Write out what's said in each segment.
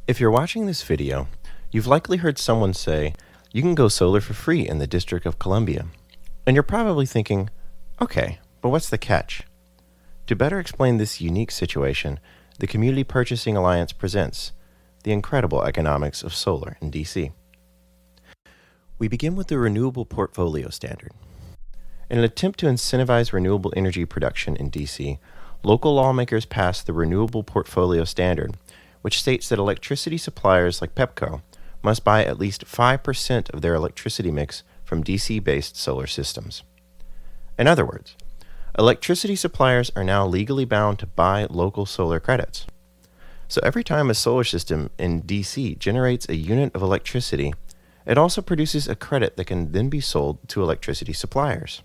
If you're watching this video, you've likely heard someone say, you can go solar for free in the District of Columbia. And you're probably thinking, okay, but what's the catch? To better explain this unique situation, the Community Purchasing Alliance presents the incredible economics of solar in DC. We begin with the Renewable Portfolio Standard. In an attempt to incentivize renewable energy production in DC, local lawmakers passed the Renewable Portfolio Standard, which states that electricity suppliers like Pepco must buy at least 5% of their electricity mix from DC-based solar systems. In other words, electricity suppliers are now legally bound to buy local solar credits. So every time a solar system in DC generates a unit of electricity, it also produces a credit that can then be sold to electricity suppliers.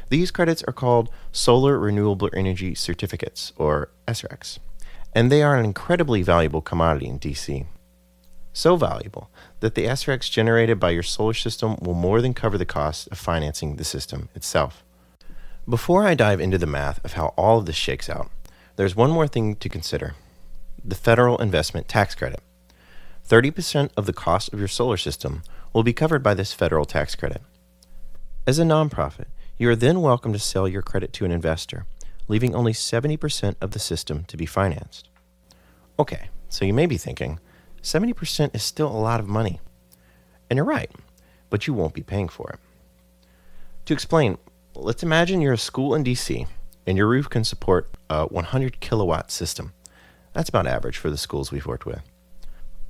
These credits are called Solar Renewable Energy Certificates, or SRECs, and they are an incredibly valuable commodity in DC. So valuable that the SRECs generated by your solar system will more than cover the cost of financing the system itself. Before I dive into the math of how all of this shakes out, there's one more thing to consider: the federal investment tax credit. 30% of the cost of your solar system will be covered by this federal tax credit. As a nonprofit, you are then welcome to sell your credit to an investor, leaving only 70% of the system to be financed. Okay, so you may be thinking, 70% is still a lot of money. And you're right, but you won't be paying for it. To explain, let's imagine you're a school in DC and your roof can support a 100 kilowatt system. That's about average for the schools we've worked with.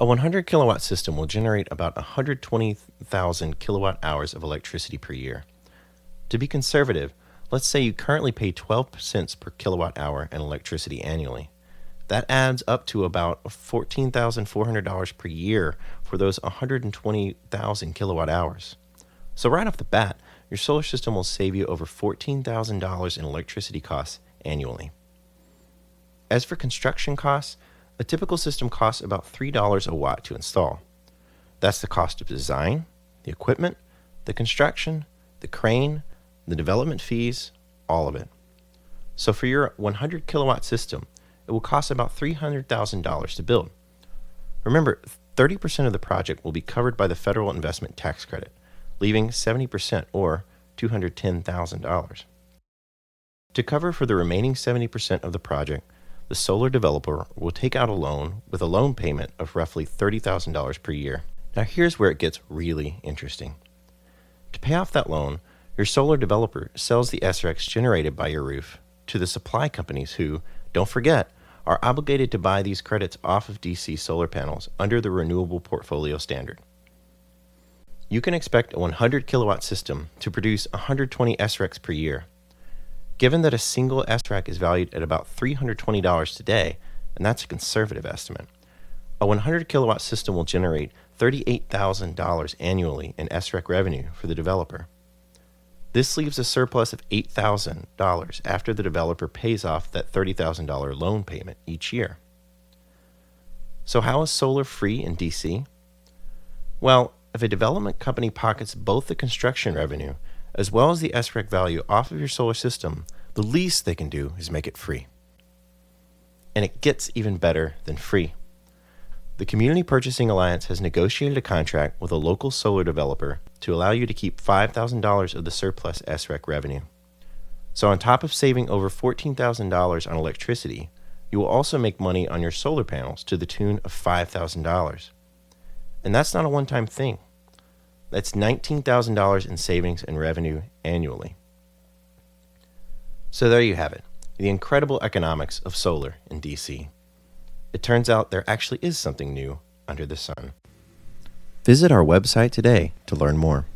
A 100 kilowatt system will generate about 120,000 kilowatt hours of electricity per year. To be conservative, let's say you currently pay 12 cents per kilowatt hour in electricity annually. That adds up to about $14,400 per year for those 120,000 kilowatt hours. So right off the bat, your solar system will save you over $14,000 in electricity costs annually. As for construction costs, a typical system costs about $3 a watt to install. That's the cost of design, the equipment, the construction, the crane, the development fees, all of it. So for your 100 kilowatt system, it will cost about $300,000 to build. Remember, 30% of the project will be covered by the federal investment tax credit, leaving 70% or $210,000. To cover for the remaining 70% of the project, the solar developer will take out a loan with a loan payment of roughly $30,000 per year. Now here's where it gets really interesting. To pay off that loan, your solar developer sells the SRECs generated by your roof to the supply companies who, don't forget, are obligated to buy these credits off of DC solar panels under the Renewable Portfolio Standard. You can expect a 100 kilowatt system to produce 120 SRECs per year. Given that a single SREC is valued at about $320 today, and that's a conservative estimate, a 100 kilowatt system will generate $38,000 annually in SREC revenue for the developer. This leaves a surplus of $8,000 after the developer pays off that $30,000 loan payment each year. So how is solar free in DC? Well, if a development company pockets both the construction revenue as well as the SREC value off of your solar system, the least they can do is make it free. And it gets even better than free. The Community Purchasing Alliance has negotiated a contract with a local solar developer to allow you to keep $5,000 of the surplus SREC revenue. So on top of saving over $14,000 on electricity, you will also make money on your solar panels to the tune of $5,000. And that's not a one-time thing. That's $19,000 in savings and revenue annually. So there you have it, the incredible economics of solar in DC. It turns out there actually is something new under the sun. Visit our website today to learn more.